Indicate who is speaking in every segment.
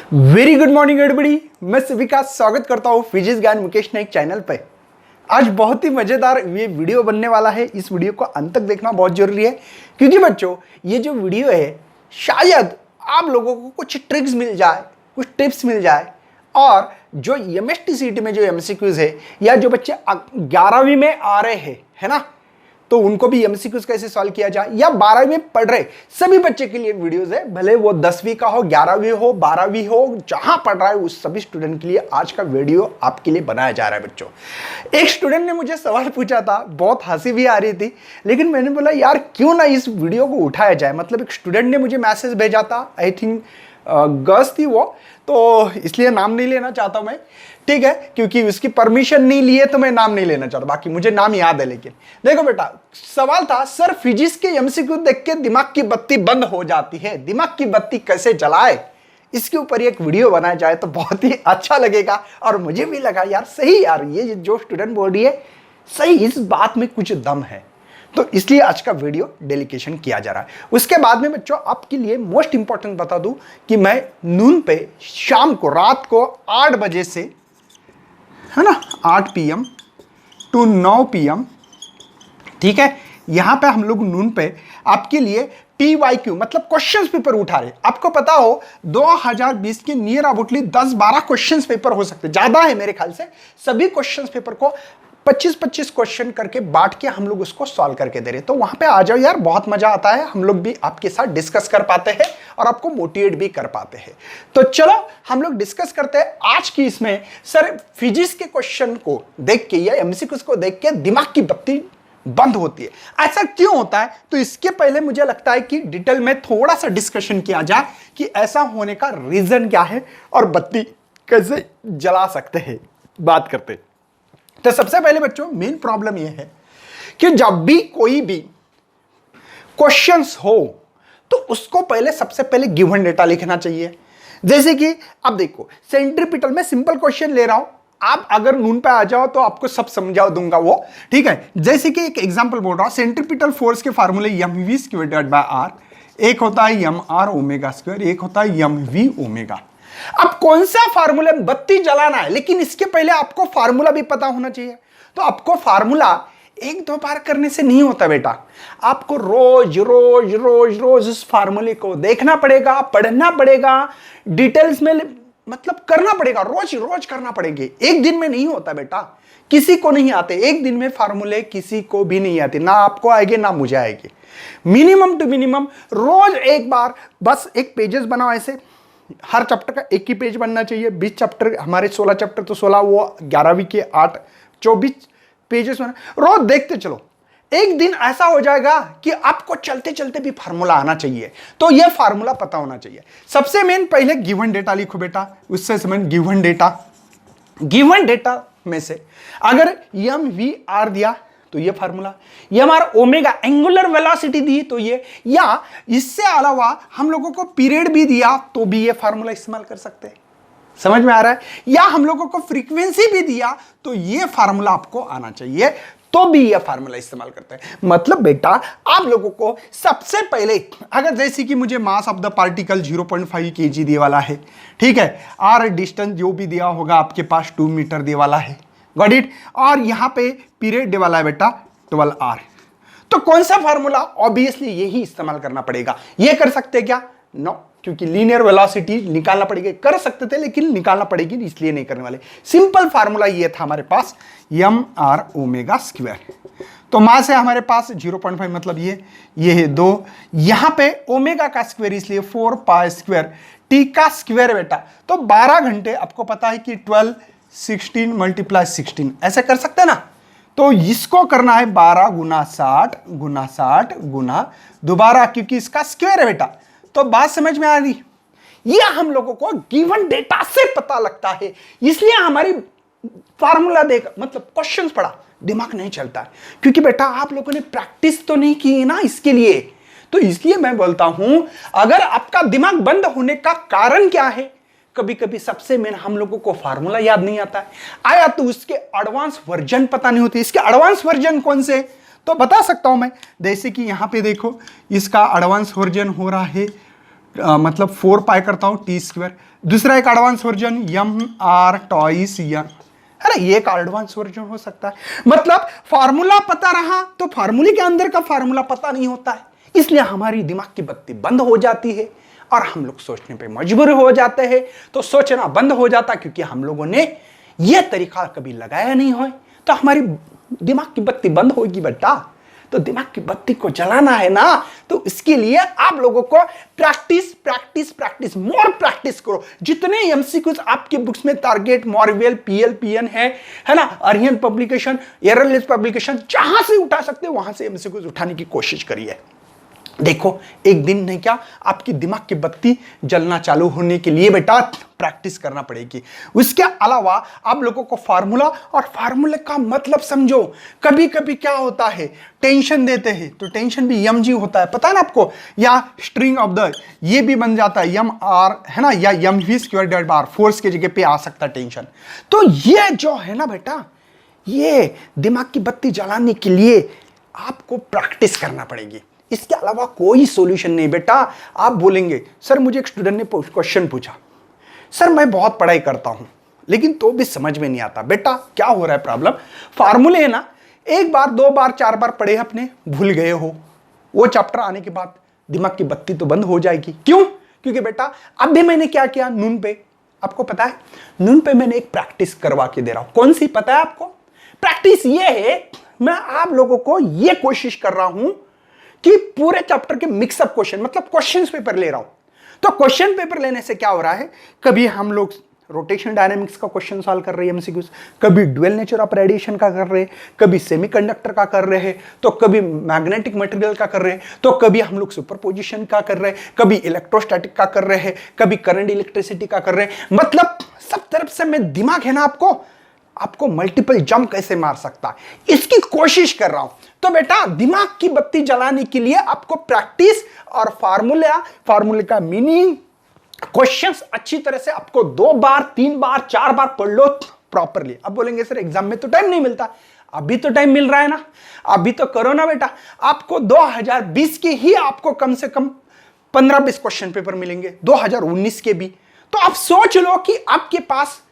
Speaker 1: Very good morning everybody. मैं सभी का स्वागत करता हूँ फिजिक्स ज्ञान मुकेश नाइक चैनल पे। आज बहुत ही मजेदार ये वीडियो बनने वाला है। इस वीडियो को अंत तक देखना बहुत जरूरी है, क्योंकि बच्चों ये जो वीडियो है शायद आप लोगों को कुछ ट्रिक्स मिल जाए, कुछ टिप्स मिल जाए, और जो MST में जो MCQs है या जो बच्चे 11वीं में आ रहे हैं, है ना, तो उनको भी MCQs कैसे सॉल्व किया जाए, या 12वीं में पढ़ रहे सभी बच्चे के लिए वीडियोस है। भले वो 10वीं का हो, 11वीं हो, 12वीं हो, जहां पढ़ रहा है उस सभी स्टूडेंट के लिए आज का वीडियो आपके लिए बनाया जा रहा है। बच्चों, एक स्टूडेंट ने मुझे सवाल पूछा था, बहुत हंसी भी आ रही थी, लेकिन मैंने बोला यार क्यों ना इस वीडियो को उठाया जाए। मतलब एक स्टूडेंट ने मुझे मैसेज भेजा था, आई थिंक गर्ल्स थी वो, तो इसलिए नाम नहीं लेना चाहता मैं, ठीक है, क्योंकि उसकी परमिशन नहीं लिए तो मैं नाम नहीं लेना चाहता। बाकी मुझे नाम याद है। लेकिन देखो बेटा, सवाल था सर फिजिक्स के MCQ देख के दिमाग की बत्ती बंद हो जाती है, दिमाग की बत्ती कैसे जलाए, इसके ऊपर एक वीडियो बनाया जाए तो बहुत ही अच्छा लगेगा। और मुझे भी लगा यार सही, यार ये जो स्टूडेंट बोल रही है सही, इस बात में कुछ दम है, तो इसलिए आज का वीडियो डेडिकेशन किया जा रहा है। उसके बाद में बच्चों आपके लिए मोस्ट इंपॉर्टेंट बता दूं कि मैं नून पे शाम को, रात को 8 बजे से, है ना, 8 PM टू 9 PM, ठीक है, यहां पे हम लोग नून पे आपके लिए TYQ मतलब क्वेश्चंस पेपर उठा रहे। आपको पता हो 2020 के नियर अबाउटली 10-12 क्वेश्चंस पेपर हो सकते, ज्यादा है मेरे ख्याल से। सभी क्वेश्चंस पेपर को 25-25 क्वेश्चन करके बांट के हम लोग उसको सॉल्व करके दे रहे। तो वहां पे आ जाओ यार, बहुत मजा आता है, हम लोग भी आपके साथ डिस्कस कर पाते हैं और आपको मोटिवेट भी कर पाते हैं। तो चलो हम लोग डिस्कस करते हैं आज की इसमें। सर फिजिक्स के क्वेश्चन को देख के या MCQs को देख के दिमाग की बत्ती बंद होती है, ऐसा क्यों होता है? तो इसके पहले मुझे लगता है कि डिटेल में थोड़ा सा डिस्कशन किया जाए कि ऐसा होने का रीजन क्या है और बत्ती कैसे जला सकते हैं, बात करते हैं। तो सबसे पहले बच्चों मेन प्रॉब्लम यह है कि जब भी कोई भी क्वेश्चंस हो तो उसको पहले सबसे पहले गिवन डेटा लिखना चाहिए। जैसे कि अब देखो सेंट्रीपिटल में सिंपल क्वेश्चन ले रहा हूं, आप अगर नून पे आ जाओ तो आपको सब समझा दूंगा वो, ठीक है। जैसे कि एक एग्जांपल बोल रहा हूं, सेंट्रीपिटल फोर्स के फार्मूले mv²/r, एक होता है mr ओमेगा स्क्वायर, एक होता है mv ओमेगा। अब कौन सा फार्मूला बत्ती जलाना है, लेकिन इसके पहले आपको फार्मूला भी पता होना चाहिए। तो आपको फार्मूला 1-2 बार करने से नहीं होता बेटा, आपको रोज रोज रोज रोज उस फार्मूले को देखना पड़ेगा, पढ़ना पड़ेगा, डिटेल्स में मतलब करना पड़ेगा, रोज रोज करना पड़ेंगे। एक दिन में नहीं होता बेटा, किसी को नहीं आते एक दिन में फार्मूले, किसी को भी नहीं आते, ना आपको आएंगे ना मुझे आएंगे। मिनिमम टू मिनिमम रोज एक बार बस एक पेजेस बनाओ, ऐसे हर चैप्टर का एक ही पेज बनना चाहिए। 20 चैप्टर, हमारे 16 चैप्टर, तो 16 वो 11वीं के 8, 24 पेजेस बना, रोज देखते चलो। एक दिन ऐसा हो जाएगा कि आपको चलते चलते भी फार्मूला आना चाहिए। तो ये फार्मूला पता होना चाहिए। सबसे मेन पहले गिवन डेटा लिखो बेटा, उससे समझ गिवन डेटा में से अगर mvr दिया तो ये formula, mr omega angular velocity दी तो ये, या इससे अलावा हम लोगों को पीरियड भी दिया तो भी ये फार्मूला इस्तेमाल कर सकते हैं। समझ में आ रहा है? या हम लोगों को फ्रीक्वेंसी भी दिया तो ये फार्मूला आपको आना चाहिए, तो भी ये फार्मूला इस्तेमाल करते हैं। मतलब बेटा आप लोगों को सबसे पहले, अगर जैसे कि मुझे mass of the particle 0.5 kg दिए वाला है, ठीक है, और डिस्टेंस जो भी दिया होगा आपके पास 2 मीटर दिए वाला है, गॉट इट, और यहां पे पीरियड दिए वाला है बेटा 12R, तो कौन सा फार्मूला? ऑब्वियसली यही इस्तेमाल करना पड़ेगा। ये कर सकते क्या? नो, क्योंकि लीनियर वेलोसिटी निकालना पड़ेगी। कर सकते थे लेकिन निकालना पड़ेगी, इसलिए नहीं करने वाले। सिंपल फार्मूला ये था हमारे पास, mr ओमेगा स्क्वायर। तो मास है हमारे पास 0.5, मतलब ये है 2, यहां पे ओमेगा का स्क्वायर इसलिए 4 स्क्वायर, टी का स्क्वायर बेटा, तो 12 घंटे। आपको पता है कि 12 16 × 16 ऐसे कर सकते हैं ना। तो इसको करना है 12 × 60 गुना दोबारा, क्योंकि इसका स्क्वायर है बेटा। तो बात समझ में आ रही? ये हम लोगों को गिवन डेटा से पता लगता है, इसलिए हमारी फार्मूला देख मतलब क्वेश्चंस पढ़ा दिमाग नहीं चलता है, क्योंकि बेटा आप लोगों ने प्रैक्टिस तो नहीं की ना इसके लिए। तो इसलिए मैं बोलता हूं, अगर आपका दिमाग बंद होने का कारण क्या है, कभी कभी सबसे मेन हम लोगों को फार्मूला याद नहीं आता है, आया तो उसके एडवांस वर्जन पता नहीं होती। इसके एडवांस वर्जन कौन से तो बता सकता हूं मैं। जैसे कि यहां पे देखो, इसका एडवांस वर्जन हो रहा है मतलब 4 पाई करता हूं टी स्क्वायर। दूसरा एक advance version M R times N, है ना, ये एक एडवांस वर्जन हो सकता है। मतलब फार्मूला पता रहा तो फार्मूले के अंदर का फार्मूला पता नहीं होता है, इसलिए हमारी दिमाग की बत्ती बंद हो जाती है और हम लोग सोचने पे मजबूर हो जाते हैं। तो सोचना बंद हो जाता क्योंकि हम लोगों ने यह तरीका कभी लगाया नहीं हो, तो हमारी दिमाग की बत्ती बंद होगी बेटा। तो दिमाग की बत्ती को जलाना है ना, तो इसके लिए आप लोगों को practice practice practice more practice करो। जितने एमसीक्यूज आपके बुक्स में टारगेट, मॉरवेल, पीएल, पीएन है ना, आर्यन पब्लिकेशन, एररलेस पब्लिकेशन, जहां से उठा सकते हो वहां से एमसीक्यूज उठाने की कोशिश करिए। देखो एक दिन नहीं क्या, आपकी दिमाग की बत्ती जलना चालू होने के लिए बेटा प्रैक्टिस करना पड़ेगी। उसके अलावा आप लोगों को फार्मूला और फार्मूले का मतलब समझो। कभी कभी क्या होता है, टेंशन देते हैं तो टेंशन भी एम जी होता है, पता है ना आपको, या स्ट्रिंग ऑफ द ये भी बन जाता है एम आर, है ना, या M V square divide by R, force की जगह पे आ सकता है टेंशन। तो ये जो है ना बेटा, ये दिमाग की बत्ती जलाने के लिए आपको प्रैक्टिस करना पड़ेगी। इसके अलावा कोई सॉल्यूशन नहीं बेटा। आप बोलेंगे सर मुझे एक स्टूडेंट ने क्वेश्चन पूछा, सर मैं बहुत पढ़ाई करता हूं लेकिन तो भी समझ में नहीं आता। बेटा क्या हो रहा है प्रॉब्लम, फार्मूले है ना, एक बार, दो बार, चार बार पढ़े अपने भूल गए हो, वो चैप्टर आने के बाद दिमाग की बत्ती तो बंद हो जाएगी। क्यों? क्योंकि बेटा अब भी मैंने क्या किया, नून पे, आपको पता है नून पे मैंने एक प्रैक्टिस करवा के दे रहा हूं। कौन सी पता है आपको? प्रैक्टिस ये है, मैं आप लोगों को ये कोशिश कर रहा हूं कि पूरे चैप्टर के मिक्सअप क्वेश्चन, मतलब क्वेश्चंस पेपर ले रहा हूं। तो क्वेश्चन पेपर लेने से क्या हो रहा है, कभी हम लोग रोटेशन डायनामिक्स का क्वेश्चन सॉल्व कर रहे हैं एमसीक्यूज, कभी ड्यूअल नेचर ऑफ रेडिएशन का कर रहे हैं, कभी सेमीकंडक्टर का कर रहे हैं, तो कभी मैग्नेटिक मटेरियल का कर रहे हैं, तो कभी हम लोग सुपरपोजिशन का कर रहे हैं, कभी इलेक्ट्रोस्टैटिक का कर रहे हैं, कभी करंट इलेक्ट्रिसिटी का कर रहे हैं। मतलब सब तरफ से मैं दिमाग है ना आपको मल्टीपल जंप कैसे मार सकता है इसकी कोशिश कर रहा हूं। तो बेटा दिमाग की बत्ती जलाने के लिए आपको प्रैक्टिस और फार्मूले का मीनिंग, क्वेश्चंस अच्छी तरह से आपको 2 बार, 3 बार, 4 बार पढ़ लो प्रॉपरली। अब बोलेंगे सर एग्जाम में तो टाइम नहीं मिलता। अभी तो टाइम मिल रहा है ना, अभी तो करो ना बेटा। आपको 2020 के ही आपको कम से कम 15-20 क्वेश्चन पेपर मिलेंगे, 2019 के भी। तो आप सोच लो कि आपके पास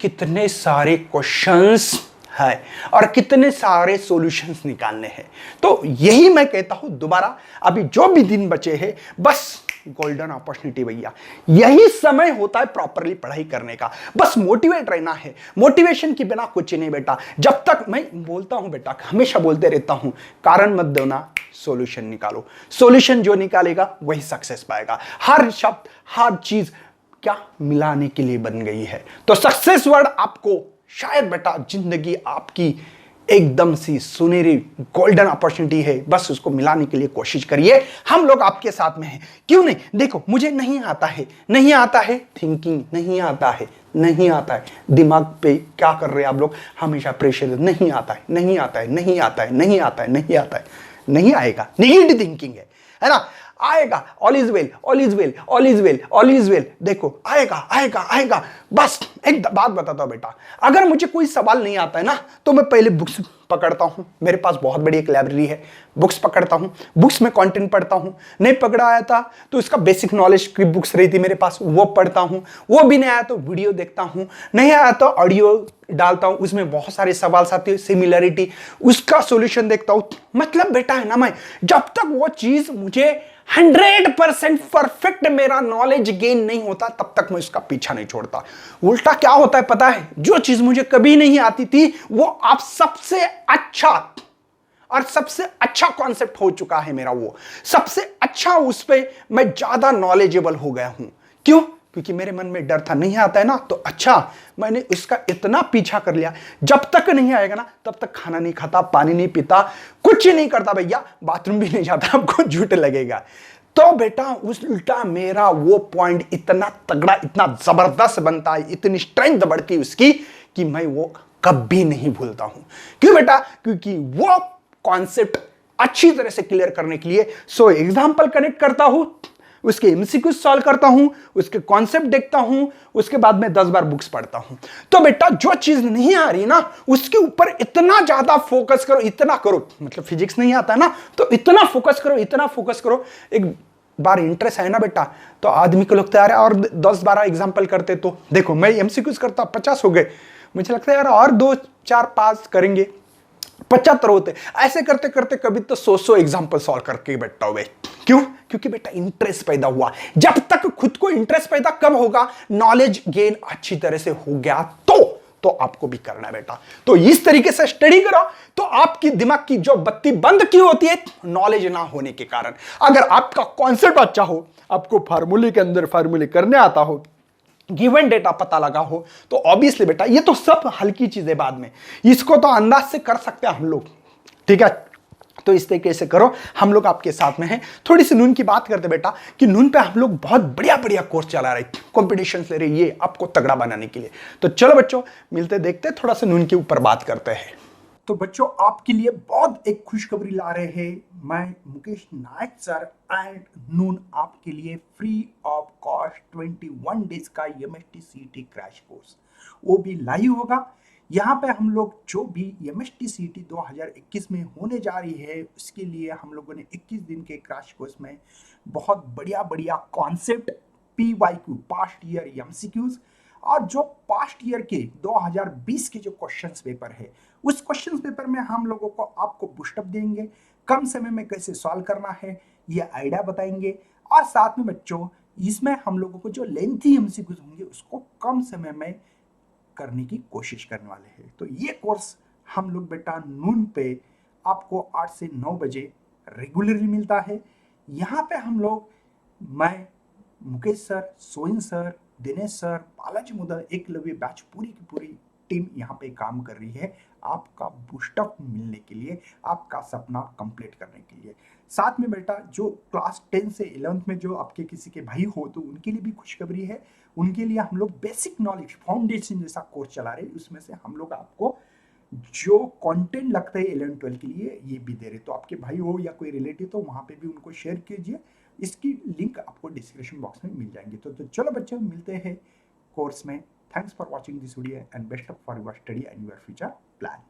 Speaker 1: कितने सारे क्वेश्चंस है और कितने सारे सॉल्यूशंस निकालने हैं। तो यही मैं कहता हूं दोबारा, अभी जो भी दिन बचे हैं बस गोल्डन अपॉर्चुनिटी भैया, यही समय होता है प्रॉपरली पढ़ाई करने का। बस मोटिवेट रहना है, मोटिवेशन के बिना कुछ नहीं बेटा। जब तक मैं बोलता हूं बेटा, हमेशा बोलते रहता हूं, कारण मत दो ना, सॉल्यूशन निकालो। सॉल्यूशन जो निकालेगा वही सक्सेस पाएगा। हर शब्द, हर चीज क्या मिलाने के लिए बन गई है। तो सक्सेस वर्ड आपको शायद बेटा जिंदगी आपकी एकदम सी सुनहरी गोल्डन अपॉर्चुनिटी है, बस उसको मिलाने के लिए कोशिश करिए। हम लोग आपके साथ में हैं, क्यों नहीं। देखो मुझे नहीं आता है थिंकिंग, नहीं आता है दिमाग पे क्या कर रहे हैं आप लोग, हमेशा प्रेशर, नहीं आता है, नहीं आएगा, नेगेटिव थिंकिंग है ना, आएगा, ऑल इज वेल। देखो आएगा। बस एक बात बताता हूं बेटा, अगर मुझे कोई सवाल नहीं आता है ना, तो मैं पहले बुक्स पकड़ता हूं। मेरे पास बहुत बड़ी एक लाइब्रेरी है, बुक्स पकड़ता हूं, बुक्स में कंटेंट पढ़ता हूं। नहीं पकड़ा आया था तो इसका बेसिक नॉलेज की बुक्स रही थी मेरे पास, वो पढ़ता हूं। वो भी नहीं आया तो वीडियो देखता हूं, नहीं आया तो ऑडियो डालता हूं, उसमें बहुत सारे सवाल आते हैं, सिमिलरिटी, उसका सॉल्यूशन देखता हूं। मतलब बेटा है ना, मैं जब तक वो चीज मुझे 100% परफेक्ट मेरा नॉलेज गेन नहीं होता तब तक मैं उसका पीछा नहीं छोड़ता। उल्टा क्या होता है पता है, जो चीज मुझे कभी नहीं आती थी वो आप सबसे अच्छा कॉन्सेप्ट हो चुका है मेरा, वो सबसे अच्छा, उस पे मैं ज्यादा नॉलेजेबल हो गया हूं। क्यों? क्योंकि मेरे मन में डर था, नहीं आता है ना तो अच्छा, मैंने उसका इतना पीछा कर लिया, जब तक नहीं आएगा ना तब तक खाना नहीं खाता, पानी नहीं पीता, कुछ नहीं करता भैया, बाथरूम भी नहीं जाता, आपको झूठ लगेगा। तो बेटा उस उल्टा मेरा वो पॉइंट इतना तगड़ा, इतना जबरदस्त बनता है, इतनी स्ट्रेंथ बढ़ती उसकी कि मैं वो कभी नहीं भूलता हूं। क्यों बेटा? क्योंकि वो कॉन्सेप्ट अच्छी तरह से क्लियर करने के लिए एग्जाम्पल कनेक्ट करता हूं, उसके एमसीक्यू सॉल्व करता हूं, उसके कॉन्सेप्ट देखता हूं, उसके बाद में 10 बार बुक्स पढ़ता हूं। तो बेटा जो चीज नहीं आ रही ना उसके ऊपर इतना ज्यादा फोकस करो, इतना करो, मतलब फिजिक्स नहीं आता ना तो इतना फोकस करो। एक बार इंटरेस्ट है ना बेटा, तो आदमी को लगता है यार और 10-12 एग्जाम्पल करते तो देखो मैं एमसीक्यूज करता 50 हो गए, मुझे लगता है यार और 2-4-5 करेंगे 75 होते। ऐसे करते करते कभी तो 100 एग्जाम्पल सॉल्व करके बैठा हुए। क्यों? क्योंकि बेटा इंटरेस्ट पैदा हुआ। जब तक खुद को इंटरेस्ट पैदा कब होगा? नॉलेज गेन अच्छी तरह से हो गया तो आपको भी करना है बेटा। तो इस तरीके से स्टडी करो तो आपकी दिमाग की जो बत्ती बंद क्यों होती है? नॉलेज ना होने के कारण। अगर आपका कॉन्सेप्ट अच्छा हो, आपको फार्मूले के अंदर फार्मूले करने आता हो, गिवन डेटा पता लगा हो, तो ऑब्वियसली बेटा ये तो सब हल्की चीजें बाद में, इसको तो अंदाज से कर सकते हैं हम लोग, ठीक है। तो इस तरीके से करो, हम लोग आपके साथ में हैं। थोड़ी सी नून की बात करते बेटा कि नून पे हम लोग बहुत बढ़िया बढ़िया कोर्स चला रहे, कॉम्पिटिशन ले रहे, ये आपको तगड़ा बनाने के लिए। तो चलो बच्चों मिलते देखते, थोड़ा सा नून के ऊपर बात करते हैं। तो बच्चों आपके लिए बहुत एक खुशखबरी ला रहे हैं, मैं मुकेश नायक सर एंड नून आपके लिए फ्री ऑफ कॉस्ट 21 डेज का एमएसटी सीटी क्रैश कोर्स, वो भी लाइव होगा। यहाँ पे हम लोग जो भी एमएसटी सीटी 2021 में होने जा रही है, उसके लिए हम लोगों ने 21 दिन के क्रैश कोर्स में बहुत बढ़िया बढ़िया concept, PYQ past year MCQs, और जो पास्ट ईयर के 2020 के जो क्वेश्चंस पेपर है, उस क्वेश्चंस पेपर में हम लोगों को आपको बुस्टअप देंगे, कम समय में कैसे सॉल्व करना है ये आइडिया बताएंगे, और साथ में बच्चों इसमें हम लोगों को जो लेंथी एमसीक्यूज होंगे उसको कम समय में करने की कोशिश करने वाले हैं। तो ये कोर्स हम लोग बेटा नून पे आपको 8 से 9 बजे रेगुलरली मिलता है। यहाँ पे हम लोग, मैं, Mukesh sir, Soin sir, Dinesh sir, Balaji मुदल, एकलव्य बैच, पूरी की पूरी टीम यहाँ पे काम कर रही है आपका बूस्टअप मिलने के लिए, आपका सपना कंप्लीट करने के लिए। साथ में बेटा जो क्लास 10 से 11th में जो आपके किसी के भाई हो तो उनके लिए भी खुशखबरी है, उनके लिए हम लोग बेसिक नॉलेज फाउंडेशन जैसा कोर्स चला रहे हैं, उसमें से हम लोग आपको जो कंटेंट लगता है 11-12 के लिए ये भी दे रहे। तो आपके भाई हो या कोई रिलेटिव तो वहाँ पे भी उनको शेयर कीजिए, इसकी लिंक आपको डिस्क्रिप्शन बॉक्स में मिल जाएंगे। तो चलो बच्चों मिलते हैं कोर्स में। Thanks for watching this video and best of for your study and your future plan.